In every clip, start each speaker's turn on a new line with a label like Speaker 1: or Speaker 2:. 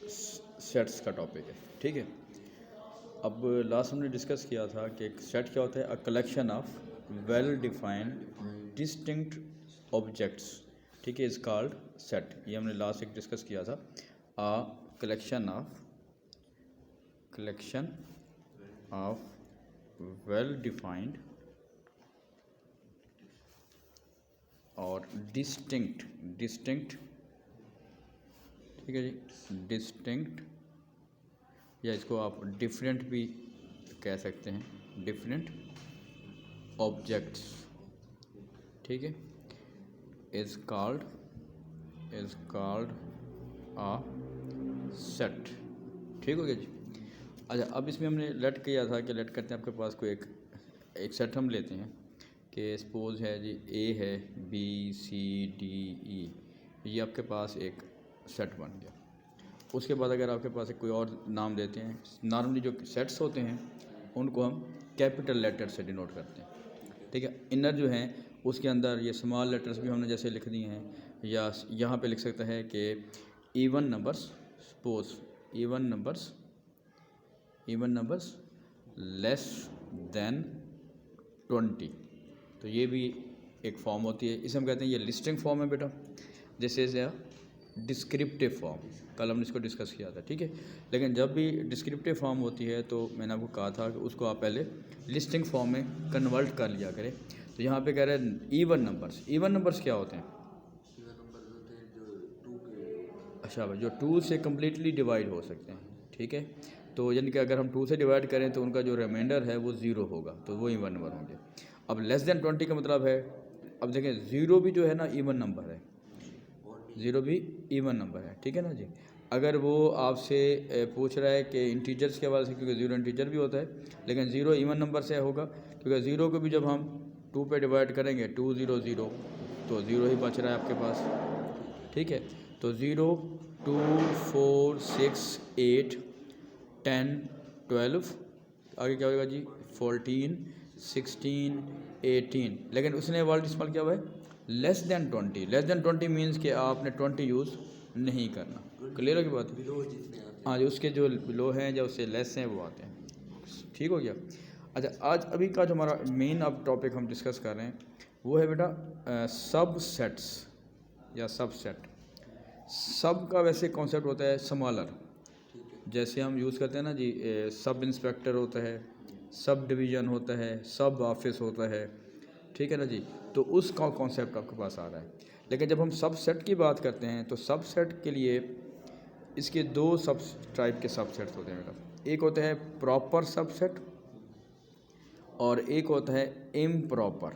Speaker 1: Sets का topic है, ठीक है। अब लास्ट हमने डिस्कस किया था कि एक सेट क्या होता है, a collection of well defined distinct objects, ठीक है, इज़ कॉल्ड सेट। ये हमने लास्ट एक डिस्कस किया था। A collection of well defined और डिस्टिंक्ट, ठीक है जी, डिस्टिंक्ट, या इसको आप डिफरेंट भी कह सकते हैं, डिफरेंट ऑब्जेक्ट्स, ठीक है, इज़ कॉल्ड अ सेट, ठीक हो गया जी। अच्छा, अब इसमें हमने लेट किया था कि लेट करते हैं आपके पास कोई एक सेट हम लेते हैं कि सपोज है जी ए है, बी सी डी ई, ये आपके पास एक सेट बन गया। उसके बाद अगर आपके पास कोई और नाम देते हैं, नॉर्मली जो सेट्स होते हैं उनको हम कैपिटल लेटर से डिनोट करते हैं, ठीक है। इनर जो हैं उसके अंदर ये स्मॉल लेटर्स भी हमने जैसे लिख दिए हैं, या यहाँ पे लिख सकता है कि even numbers, suppose even numbers less than 20, तो ये भी एक फॉर्म होती है। इसे हम कहते हैं ये लिस्टिंग फॉर्म है बेटा, this is a descriptive form. कल हमने इसको डिस्कस किया था, ठीक है। लेकिन जब भी डिस्क्रिप्टिव फॉर्म होती है तो मैंने आपको कहा था कि उसको आप पहले लिस्टिंग फॉर्म में कन्वर्ट कर लिया करें। तो यहाँ पे कह रहे हैं इवन नंबर्स क्या होते हैं?
Speaker 2: इवन नंबर्स होते हैं जो 2 के,
Speaker 1: अच्छा भाई, जो 2 से कम्प्लीटली डिवाइड हो सकते हैं, ठीक है। तो यानी कि अगर हम 2 से डिवाइड करें तो उनका जो रिमाइंडर है वो 0 होगा, तो वो इवन नंबर होंगे। अब लेस देन 20 का मतलब है, अब देखें 0 भी जो है ना इवन नंबर है, 0 भी इवन नंबर है, ठीक है ना जी। अगर वो आपसे पूछ रहा है कि इंटीजर्स के हवाले से, क्योंकि 0 इंटीजर भी होता है, लेकिन 0 इवन नंबर से होगा, क्योंकि 0 को भी जब हम 2 पे डिवाइड करेंगे 2 0 0, तो 0 ही बच रहा है आपके पास, ठीक है। तो 0 2 4 6 8 10 12, आगे क्या होगा जी 14 16 18, लेकिन उसने वर्ड इस्तेमाल किया हुआ है लेस देन 20 मीन्स कि आपने 20 यूज़ नहीं करना। क्लियर होगी बात?
Speaker 2: बिलो जितने आते हैं,
Speaker 1: हाँ जी, उसके जो बिलो हैं या उससे लेस हैं वो आते हैं, ठीक हो गया। अच्छा, आज अभी का जो हमारा मेन अब टॉपिक हम डिस्कस कर रहे हैं वो है बेटा सब सेट्स या सब सेट। सब का वैसे कॉन्सेप्ट होता है स्मॉलर,
Speaker 2: ठीक है।
Speaker 1: जैसे हम यूज़ करते हैं ना जी, सब इंस्पेक्टर होता है, सब डिवीज़न होता है, सब ऑफिस होता है, ठीक है ना जी। तो उसका कॉन्सेप्ट आपके पास आ रहा है। लेकिन जब हम सब सेट की बात करते हैं तो सब सेट के लिए इसके 2 सब टाइप के सब सेट्स होते हैं बेटा। एक होता है प्रॉपर सब सेट और एक होता है improper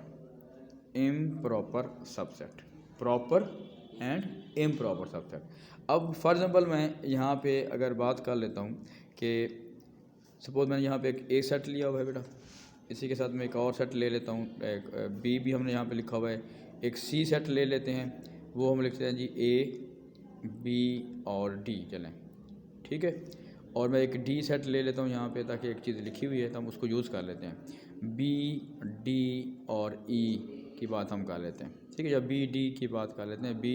Speaker 1: subset, proper and improper subset. अब फॉर एग्जांपल मैं यहाँ पे अगर बात कर लेता हूँ कि सपोज मैंने यहाँ पे एक ए सेट लिया हुआ है बेटा, इसी के साथ मैं एक और सेट ले लेता हूँ, एक बी भी हमने यहाँ पे लिखा हुआ है, एक सी सेट ले लेते हैं, वो हम लिखते हैं जी ए बी और डी चलें, ठीक है। और मैं एक डी सेट ले लेता हूँ यहाँ पे, ताकि एक चीज़ लिखी हुई है तो हम उसको यूज़ कर लेते हैं। बी डी और ई की बात हम कर लेते हैं, ठीक है। जब बी डी की बात कर लेते हैं, बी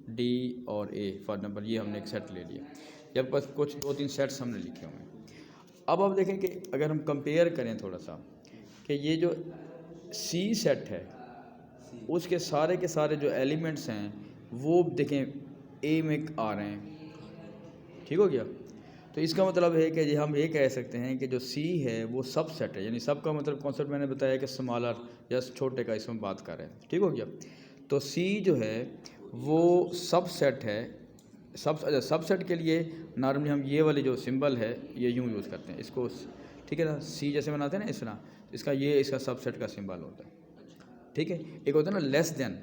Speaker 1: डी और ए फॉर एग्जाम्पल, ये हमने एक सेट ले लिया। जब बस कुछ 2-3 सेट्स हमने लिखे हुए हैं। अब आप देखें कि अगर हम कंपेयर करें थोड़ा सा कि ये जो सी सेट है उसके सारे के सारे जो एलिमेंट्स हैं वो देखें ए में आ रहे हैं, ठीक हो गया। तो इसका मतलब है कि हम ये कह सकते हैं कि जो सी है वो सब सेट है, यानी सब का मतलब कॉन्सेप्ट मैंने बताया कि स्मॉलर या छोटे का इसमें बात कर रहे हैं, ठीक हो गया। तो सी जो है वो सब सेट है। सब सेट के लिए नॉर्मली हम ये वाली जो सिंबल है ये यूँ यूज़ करते हैं इसको, ठीक है ना। सी जैसे बनाते हैं ना इस तरह, इसका सब सेट का सिंबल होता है, ठीक है। एक होता है ना लेस देन,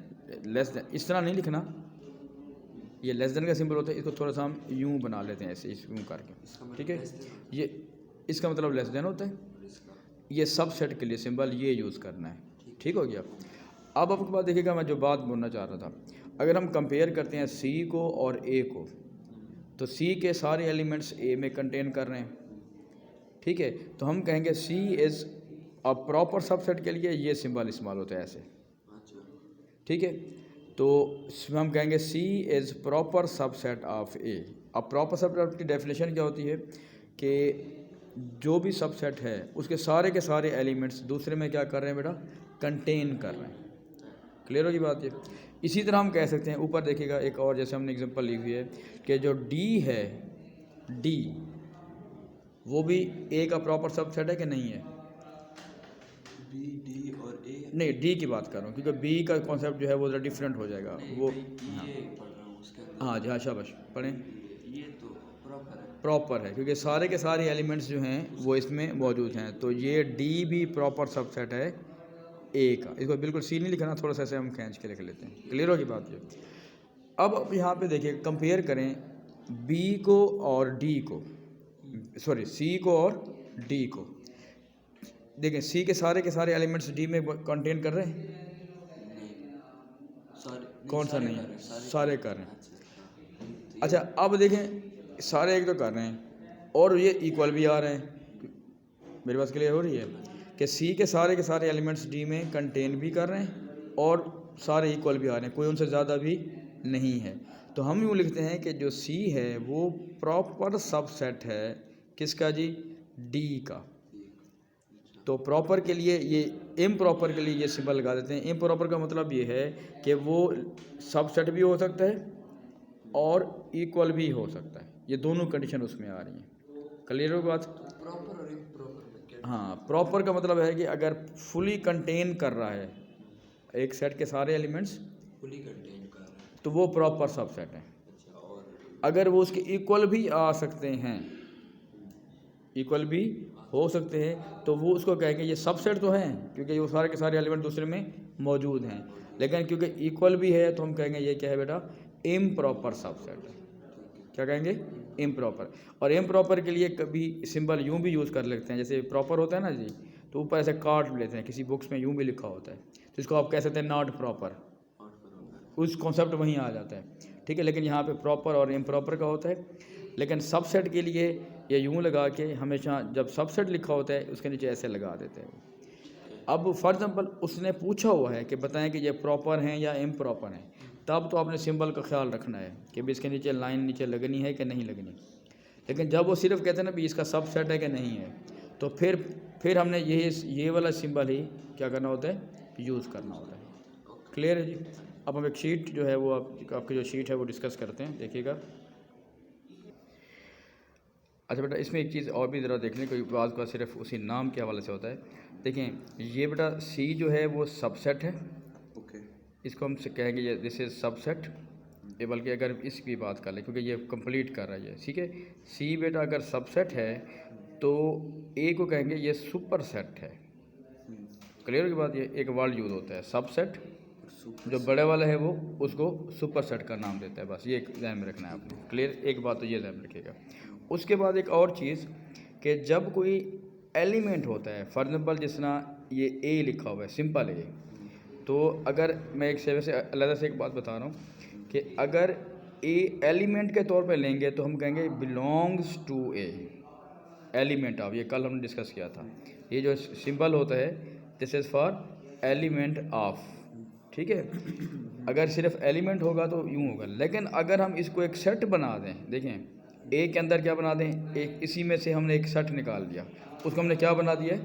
Speaker 1: इस तरह नहीं लिखना, ये लेस देन का सिंबल होता है, इसको थोड़ा सा हम यूँ बना लेते हैं ऐसे, इस यूँ करके, ठीक है। ये इसका मतलब लेस देन होता है, ये सब सेट के लिए सिंबल ये यूज़ करना है, ठीक हो गया। अब आपके पास देखिएगा, मैं जो बात बोलना चाह रहा था, अगर हम कंपेयर करते हैं सी को और ए को, तो सी के सारे एलिमेंट्स ए में कंटेन कर रहे हैं, ठीक है। तो हम कहेंगे सी इज़ अ प्रॉपर सबसेट के लिए ये सिंबल इस्तेमाल होता है ऐसे, ठीक है। तो हम कहेंगे सी इज़ प्रॉपर सबसेट ऑफ ए, अब प्रॉपर सबसेट की डेफिनेशन क्या होती है कि जो भी सबसेट है उसके सारे के सारे एलिमेंट्स दूसरे में क्या कर रहे हैं बेटा, कंटेन कर रहे हैं। क्लियर होगी बात ये। इसी तरह हम कह सकते हैं, ऊपर देखिएगा एक और, जैसे हमने एग्जांपल ली हुई है कि जो डी है, डी वो भी ए का प्रॉपर सबसेट है कि नहीं है?
Speaker 2: बी डी और ए
Speaker 1: नहीं, डी की बात कर रहा हूँ, क्योंकि बी का कॉन्सेप्ट जो है वो ज़रा डिफरेंट हो जाएगा वो।
Speaker 2: ये पढ़ रहा हूँ उसके अंदर
Speaker 1: हाँ जी, हाँ, शाबाश, पढ़ें।
Speaker 2: ये तो प्रॉपर है।
Speaker 1: प्रॉपर है क्योंकि सारे के सारे एलिमेंट्स जो हैं वो इसमें मौजूद हैं, तो ये डी भी प्रॉपर सबसेट है ए का। इसको बिल्कुल सी नहीं लिखना, थोड़ा सा ऐसे हम खींच के लिख लेते हैं। क्लियर होगी बात ये। अब यहाँ पे देखिए, कंपेयर करें बी को और डी को, सॉरी सी को और डी को। देखें सी के सारे एलिमेंट्स डी में कंटेन कर रहे हैं? कौन सा नहीं? सारे कर रहे हैं। अच्छा, अब देखें सारे एक तो कर रहे हैं और ये इक्वल भी आ रहे हैं। मेरे पास क्लियर हो रही है कि सी के सारे एलिमेंट्स डी में कंटेन भी कर रहे हैं और सारे इक्वल भी आ रहे हैं, कोई उनसे ज़्यादा भी नहीं है। तो हम यूँ लिखते हैं कि जो सी है वो प्रॉपर सबसेट है किसका जी? डी का। तो प्रॉपर के लिए ये, इम्प्रॉपर के लिए ये सिंबल लगा देते हैं। इम्प्रॉपर का मतलब ये है कि वो सबसेट भी हो सकता है और इक्वल भी हो सकता है, ये दोनों कंडीशन उसमें आ रही हैं। क्लियर हो बात?
Speaker 2: प्रॉपर और इम्प्रॉपर में क्या?
Speaker 1: हाँ, प्रॉपर का मतलब है कि अगर फुली कंटेन कर रहा है एक सेट के सारे एलिमेंट्स,
Speaker 2: फुली कंटेन कर रहा है,
Speaker 1: तो वो प्रॉपर सबसेट है।
Speaker 2: अच्छा। और
Speaker 1: अगर वो उसके इक्वल भी आ सकते हैं, इक्वल भी हो सकते हैं, तो वो उसको कहेंगे ये सबसेट तो है क्योंकि वो सारे के सारे एलिमेंट दूसरे में मौजूद हैं, लेकिन क्योंकि इक्वल भी है तो हम कहेंगे ये क्या है बेटा? इम्प्रॉपर सबसेट है। क्या कहेंगे? इम्प्रॉपर। और इम्प्रॉपर के लिए कभी सिंबल यूँ भी यूज़ कर लेते हैं, जैसे प्रॉपर होता है ना जी, तो ऊपर ऐसे काट लेते हैं, किसी बुक्स में यूँ भी लिखा होता है, तो इसको आप कह सकते हैं नॉट प्रॉपर, उस कॉन्सेप्ट वहीं आ जाता है। ठीक है, लेकिन यहाँ पे प्रॉपर और इम्प्रॉपर का होता है। लेकिन सबसेट के लिए ये यूँ लगा के, हमेशा जब सबसेट लिखा होता है उसके नीचे ऐसे लगा देते हैं। अब फॉर एग्जांपल उसने पूछा हुआ है कि बताएं कि ये प्रॉपर हैं या इम्प्रॉपर हैं, तब तो आपने सिंबल का ख्याल रखना है कि भी इसके नीचे लाइन नीचे लगनी है कि नहीं लगनी। लेकिन जब वो सिर्फ कहते हैं ना भी इसका सबसेट है कि नहीं है, तो फिर हमने ये वाला सिंबल ही क्या करना होता है? यूज़ करना होता है। क्लियर है जी? अब हम एक शीट जो है वो आपकी जो शीट है वो डिस्कस करते हैं, देखिएगा। अच्छा बेटा, इसमें एक चीज़ और भी ज़रा देख लें, कोई बात का सिर्फ उसी नाम के हवाले से होता है। देखें ये बेटा सी जो है वो सबसेट है,
Speaker 2: ओके,
Speaker 1: इसको हम कहेंगे ये दिस इज़ सबसेट। ये बल्कि अगर इसकी बात कर लें क्योंकि ये कंप्लीट कर रहा है ये, ठीक है। सी बेटा अगर सबसेट है तो ए को कहेंगे ये सुपर सेट है। क्लियर की बात? ये एक वर्ड यूज़ होता है सबसेट, जो बड़े वाला है वो उसको सुपर सेट का नाम देता है। बस ये एक ध्यान में रखना है आपने। क्लियर? एक बात तो ये ध्यान में रखिएगा। उसके बाद एक और चीज़ कि जब कोई एलिमेंट होता है, फॉर एग्जाम्पल जिस तरह ये ए लिखा हुआ है, सिंपल है, तो अगर मैं एक से वैसे अलग से एक बात बता रहा हूँ कि अगर ए एलिमेंट के तौर पे लेंगे तो हम कहेंगे belongs to A, element of, ये कल हमने डिस्कस किया था। ये जो सिंबल होता है this is for element of, ठीक है। अगर सिर्फ एलिमेंट होगा तो यूँ होगा, लेकिन अगर हम इसको एक सेट बना दें, देखें ए के अंदर क्या बना दें, एक इसी में से हमने एक सेट निकाल दिया, उसको हमने क्या बना दिया?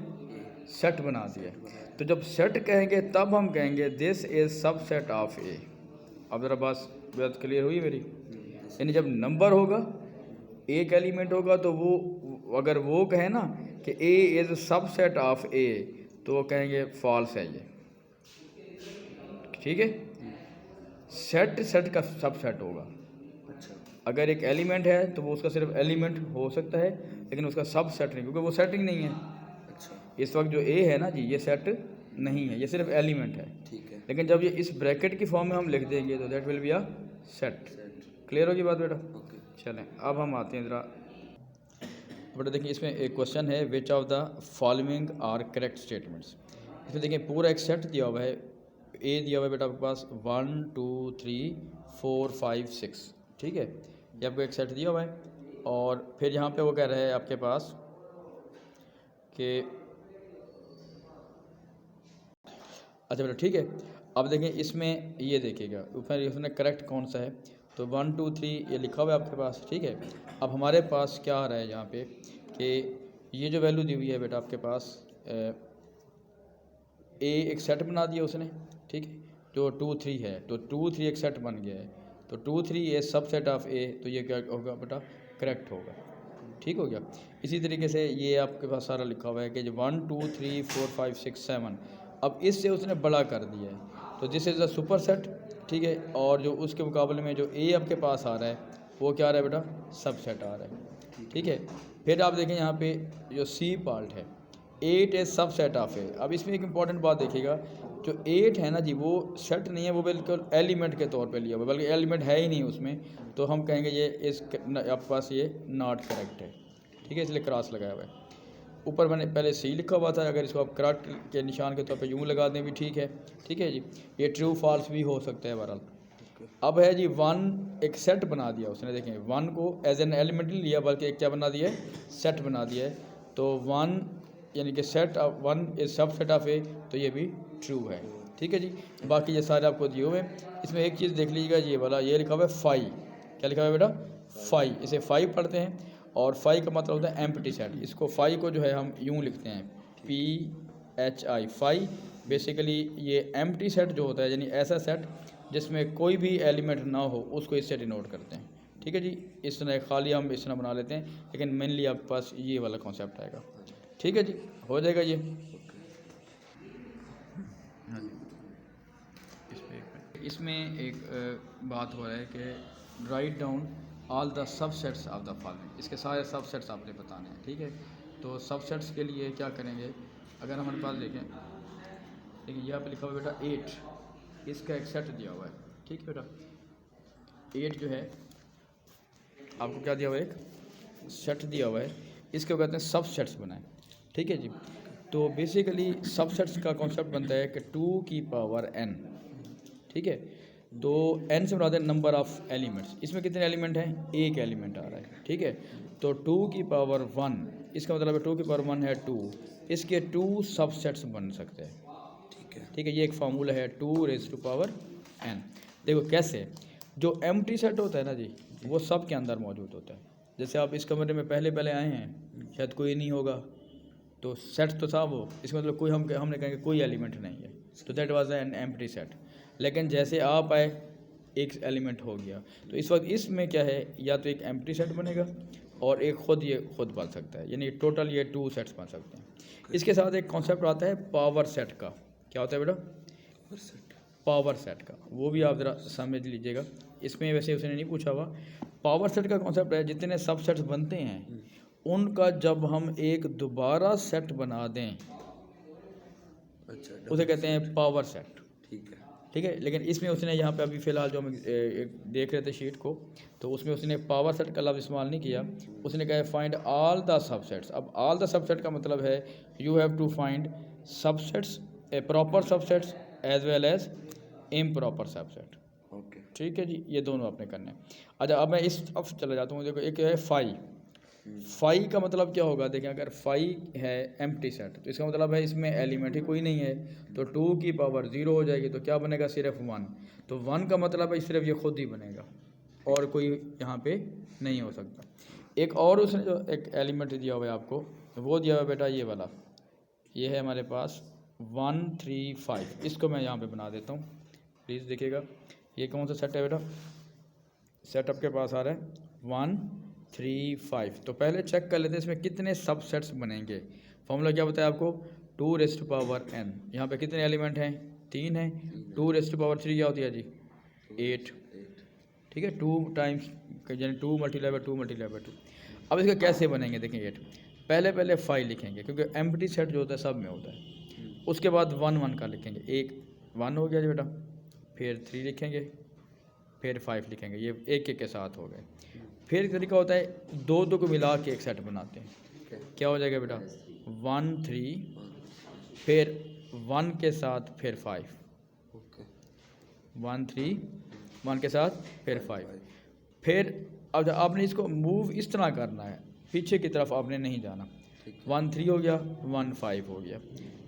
Speaker 1: सेट बना दिया। तो जब सेट कहेंगे तब हम कहेंगे दिस इज़ सबसेट ऑफ ए। अब ज़रा बात क्लियर हुई मेरी? यानी जब नंबर होगा, एक एलिमेंट होगा, तो वो अगर वो कहे ना कि ए इज़ सबसेट ऑफ ए, तो वो कहेंगे फॉल्स है ये, ठीक है। सेट का सबसेट होगा।
Speaker 2: अच्छा,
Speaker 1: अगर एक एलिमेंट है तो वो उसका सिर्फ एलिमेंट हो सकता है, लेकिन उसका सबसेट नहीं, क्योंकि वो सेटिंग नहीं है।
Speaker 2: अच्छा,
Speaker 1: इस वक्त जो ए है ना जी, ये सेट नहीं है, ये सिर्फ एलिमेंट है।
Speaker 2: ठीक है,
Speaker 1: लेकिन जब ये इस ब्रैकेट की फॉर्म में हम लिख देंगे तो that will be a set.
Speaker 2: Set,
Speaker 1: clear होगी बात बेटा?
Speaker 2: ओके,
Speaker 1: चलें अब हम आते हैं ज़रा बेटा, देखिए इसमें एक क्वेश्चन है which of the following are correct statements. इसमें देखिए पूरा एक सेट दिया हुआ है, ए दिया हुआ है बेटा आपके पास 1 2 3 4 5 6, ठीक है। ये आपको एक सेट दिया हुआ है और फिर यहाँ पे वो कह रहा है आपके पास कि अच्छा बेटा ठीक है। अब देखें इसमें ये देखिएगा ऊपर इसमें करेक्ट कौन सा है, तो 1 2 3 ये लिखा हुआ है आपके पास, ठीक है। अब हमारे पास क्या आ रहा है यहाँ पे कि ये जो वैल्यू दी हुई है बेटा आपके पास ए एक सेट बना दिया उसने, ठीक है, जो 2 3 है, तो 2 3 एक सेट बन गया है, तो 2 3 ए सब सेट ऑफ ए, तो ये क्या होगा बेटा, करेक्ट होगा, ठीक हो गया। इसी तरीके से ये आपके पास सारा लिखा हुआ है कि जो 1 2 3 4 5 6 7, अब इससे उसने बड़ा कर दिया है, तो this is a super set, ठीक है। और जो उसके मुकाबले में जो ए आपके पास आ रहा है वो क्या आ रहा है बेटा, सब सेट आ रहा है, ठीक है। फिर आप देखें यहाँ पे जो सी पार्ट है, 8 इज सब सेट ऑफ ए। अब इसमें एक इंपॉर्टेंट बात देखिएगा, जो 8 है ना जी वो सेट नहीं है, वो बिल्कुल एलिमेंट के तौर पे लिया हुआ है, बल्कि एलिमेंट है ही नहीं उसमें, तो हम कहेंगे ये इस आपके पास ये नॉट करेक्ट है, ठीक है, इसलिए क्रॉस लगाया हुआ है। ऊपर मैंने पहले सी लिखा हुआ था, अगर इसको आप करेक्ट के निशान के तौर पे यूँ लगा दें भी ठीक है, ठीक है जी। ये ट्रू फॉल्स भी हो सकता है बहरहाल। अब है जी 1 एक सेट बना दिया उसने, देखें 1 को एज एन एलिमेंट नहीं लिया, बल्कि एक क्या बना दिया है, सेट बना दिया है। तो 1 यानी कि सेट ऑफ 1 इज सब सेट ऑफ ए, तो ये भी ट्रू है, ठीक है जी। बाकी ये सारे आपको दिए हुए हैं। इसमें एक चीज़ देख लीजिएगा, ये वाला ये लिखा हुआ है फाई, क्या लिखा हुआ है बेटा, फाई, इसे फाई पढ़ते हैं, और फाई का मतलब होता है एम्प्टी सेट। इसको फाई को जो है हम यूँ लिखते हैं PHI, फाई। बेसिकली ये एम्प्टी सेट जो होता है, यानी ऐसा सेट जिसमें कोई भी एलिमेंट ना हो, उसको इससे डिनोट करते हैं, ठीक है जी। इस तरह खाली हम इस तरह बना लेते हैं, लेकिन मेनली आपके पास ये वाला कॉन्सेप्ट आएगा, ठीक है जी, हो जाएगा ये। हाँ जी, इसमें एक बात हो रहा है कि write down all the subsets of the following, इसके सारे सबसेट्स आपने बताने हैं, ठीक है। तो सबसेट्स के लिए क्या करेंगे, अगर हमारे पास देखें, देखिए यहाँ पे लिखा हुआ बेटा 8, इसका एक सेट दिया हुआ है, ठीक है बेटा। 8 जो है आपको क्या दिया हुआ है, एक सेट दिया हुआ है, इसके कहते हैं सबसेट्स बनाए, ठीक है जी। तो बेसिकली सबसेट्स का कॉन्सेप्ट बनता है कि 2 की पावर n, ठीक है। तो n से बराबर नंबर ऑफ एलिमेंट्स, इसमें कितने एलिमेंट हैं, एक एलिमेंट आ रहा है, ठीक है। तो 2 की पावर 1, इसका मतलब है 2 की पावर 1 है 2, इसके 2 सबसेट्स बन सकते हैं, ठीक है। ये एक फार्मूला है 2 रेज़ टू पावर n। देखो कैसे, जो एम्प्टी सेट होता है ना जी, वो सब के अंदर मौजूद होता है। जैसे आप इस कमरे में पहले आए हैं, शायद कोई नहीं होगा, तो सेट तो था वो, इसका मतलब कोई हमने कहेंगे कोई एलिमेंट नहीं है, तो that was an empty set. लेकिन जैसे आप आए एक एलिमेंट हो गया, तो इस वक्त इसमें क्या है, या तो एक एम्प्टी सेट बनेगा और एक ये खुद बन सकता है, यानी टोटल ये 2 सेट्स बन सकते हैं। इसके साथ एक कॉन्सेप्ट आता है पावर सेट का, क्या होता है बेटा, पावर सेट का, वो भी आप ज़रा समझ लीजिएगा। इसमें वैसे उसने नहीं पूछा हुआ। पावर सेट का कॉन्सेप्ट है, जितने सब सेट्स बनते हैं उनका जब हम एक दोबारा सेट बना दें,
Speaker 2: अच्छा,
Speaker 1: उसे कहते हैं पावर सेट,
Speaker 2: ठीक है,
Speaker 1: ठीक है। लेकिन इसमें उसने यहाँ पे अभी फ़िलहाल जो हम देख रहे थे शीट को, तो उसमें उसने पावर सेट का लफ्ज़ इस्तेमाल नहीं किया, उसने कहा फाइंड ऑल द सबसेट्स। अब ऑल द सबसेट का मतलब है you have to find subsets, a proper subsets as well as improper subset,
Speaker 2: okay,
Speaker 1: ठीक है जी, ये दोनों आपने करने हैं। अच्छा, अब मैं इस अब चला जाता हूँ। देखो एक है फाई, फाई का मतलब क्या होगा, देखें अगर फाई है एम्प्टी सेट, तो इसका मतलब है इसमें एलिमेंट ही कोई नहीं है, तो 2 की पावर 0 हो जाएगी, तो क्या बनेगा, सिर्फ 1। तो 1 का मतलब है सिर्फ ये खुद ही बनेगा और कोई यहाँ पे नहीं हो सकता। एक और उसने जो एक एलिमेंट दिया हुआ है आपको, वो दिया हुआ है बेटा ये वाला, ये है हमारे पास 1 3 5। इसको मैं यहाँ पे बना देता हूँ, प्लीज़ देखिएगा। ये कौन सा सेट है बेटा, सेट आपके पास आ रहा है 1 3 5। तो पहले चेक कर लेते हैं इसमें कितने सबसेट्स बनेंगे। फॉर्मूला क्या बताया आपको, 2 रेज़ टू पावर n। यहाँ पे कितने एलिमेंट हैं, 3 हैं। 2 रेज़ टू पावर 3 क्या होती है जी, 8, ठीक है। 2 टाइम्स यानी 2 मल्टीप्लाई बाय 2 मल्टीप्लाई बाय 2। अब इसका कैसे बनेंगे, देखें 8 पहले 5 लिखेंगे, क्योंकि एम्प्टी सेट जो होता है सब में होता है। उसके बाद 1 1 का लिखेंगे, एक 1 हो गया जी बेटा, फिर 3 लिखेंगे, फिर 5 लिखेंगे, ये एक के साथ हो गए। फिर एक तरीका होता है 2 2 को मिला के एक सेट बनाते हैं, क्या हो जाएगा बेटा, 1 3, फिर 1 के साथ फिर 5,
Speaker 2: ओके,
Speaker 1: 1 3 1 के साथ फिर 5। फिर अब आपने इसको मूव इस तरह करना है, पीछे की तरफ आपने नहीं जाना। 1 3 हो गया, 1 5 हो गया,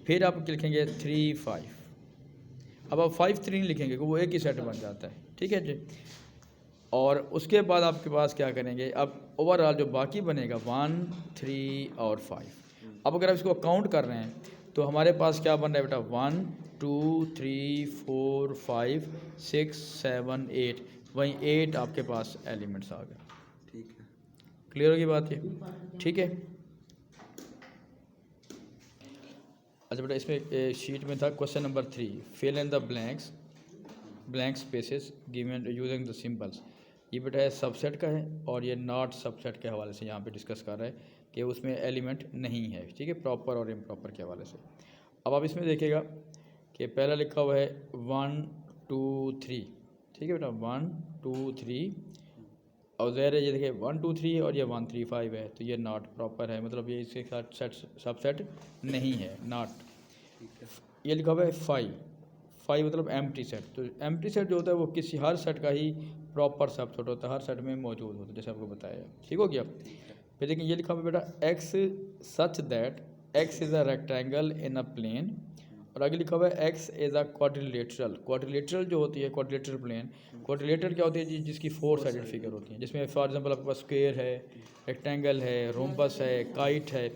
Speaker 1: फिर आप लिखेंगे 3 5। अब आप 5 3 लिखेंगे, वो एक ही सेट बन जाता है, ठीक है जी। और उसके बाद आपके पास क्या करेंगे, अब ओवरऑल जो बाकी बनेगा 1, 3 और 5। अब अगर आप इसको काउंट कर रहे हैं तो हमारे पास क्या बन रहा है बेटा, 1, 2, 3, 4, 5, 6, 7, 8, वहीं 8 आपके पास एलिमेंट्स आ गए।
Speaker 2: ठीक है।
Speaker 1: क्लियर होगी बात ये, ठीक है। अच्छा बेटा, इसमें शीट में था question number 3, fill in the blank spaces given using the symbols. ये बेटा है सबसेट का है और ये नॉट सबसेट के हवाले से यहाँ पे डिस्कस कर रहा है कि उसमें एलिमेंट नहीं है, ठीक है, प्रॉपर और इम्प्रॉपर के हवाले से। अब आप इसमें देखिएगा कि पहला लिखा हुआ है 1, 2, 3, ठीक है बेटा, 1, 2, 3, और ज़ाहिर है ये देखिए 1, 2, 3 और ये 1, 3, 5 है, तो ये नॉट प्रॉपर है, मतलब ये इसके साथ सबसेट नहीं है, नॉट।
Speaker 2: ठीक है।
Speaker 1: ये लिखा हुआ है 5 मतलब एम्प्टी सेट। तो एम्प्टी सेट जो होता है वो किसी हर सेट का ही प्रॉपर सबसेट होता है, हर सेट में मौजूद होता है, जैसे आपको बताया। ठीक हो गया। फिर देखिए ये लिखा हुआ है बेटा X such that x is a rectangle in a plane, और आगे लिखा हुआ है X is a quadrilateral. Quadrilateral जो होती है, क्वाड्रिलेटरल प्लेन, क्वाड्रिलेटरल क्या होती है जी, जिसकी 4 साइडेड फिगर होती है, जिसमें फॉर एग्जांपल आपके पास स्क्वायर है, रेक्टेंगल है, रोम्बस है, काइट है,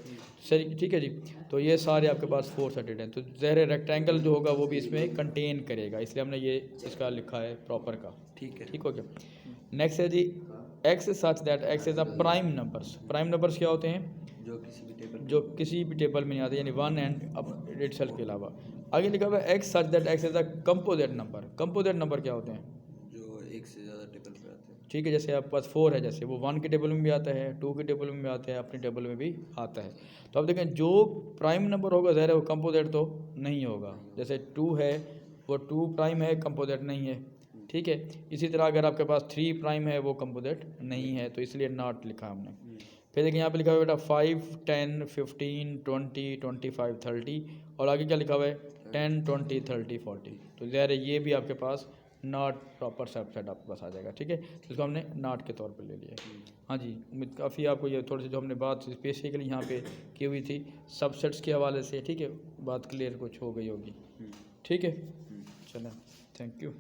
Speaker 1: सही, ठीक है जी। तो ये सारे आपके पास 4 साइडेड हैं, तो ज़ाहिर रेक्टेंगल जो होगा वो भी इसमें कंटेन करेगा, इसलिए हमने ये इसका लिखा है प्रॉपर का।
Speaker 2: ठीक है।
Speaker 1: ठीक हो गया। नेक्स्ट है g x such that x is a prime numbers. Prime numbers क्या होते हैं,
Speaker 2: जो किसी भी टेबल
Speaker 1: जो किसी भी टेबल में नहीं आते, यानी 1 एंड अब इटसेल्फ के अलावा। आगे लिखा हुआ है x such that x is a composite number. Composite number क्या होते हैं,
Speaker 2: जो एक से ज़्यादा टेबल पे आते हैं।
Speaker 1: ठीक है, जैसे आपके पास 4 है, जैसे वो 1 के टेबल में भी आता है, 2 के टेबल में भी आता है, अपने टेबल में भी आता है। तो अब देखें जो प्राइम नंबर होगा ज़ाहिर है वो कंपोजिट तो नहीं होगा, जैसे 2 है वो 2 प्राइम है, कंपोजिट नहीं है, ठीक है। इसी तरह अगर आपके पास 3 प्राइम है वो कंपोजिट नहीं है, तो इसलिए नॉट लिखा हमने। फिर देखिए यहाँ पे लिखा हुआ है बेटा 5, 10, 15, 20, 25, 30, और आगे क्या लिखा हुआ है 10, 20, 30, 40। तो ज़ाहिर है ये भी आपके पास नॉट प्रॉपर सबसेट आपके पास आ जाएगा, ठीक है। तो इसको हमने नॉट के तौर पे ले लिया। हाँ जी, उम्मीद काफ़ी आपको ये थोड़ी सी जो हमने बात स्पेसिफिकली यहाँ पे की हुई थी सबसेट्स के हवाले से, ठीक है, बात क्लियर कुछ हो गई होगी, ठीक है। चलें, थैंक यू।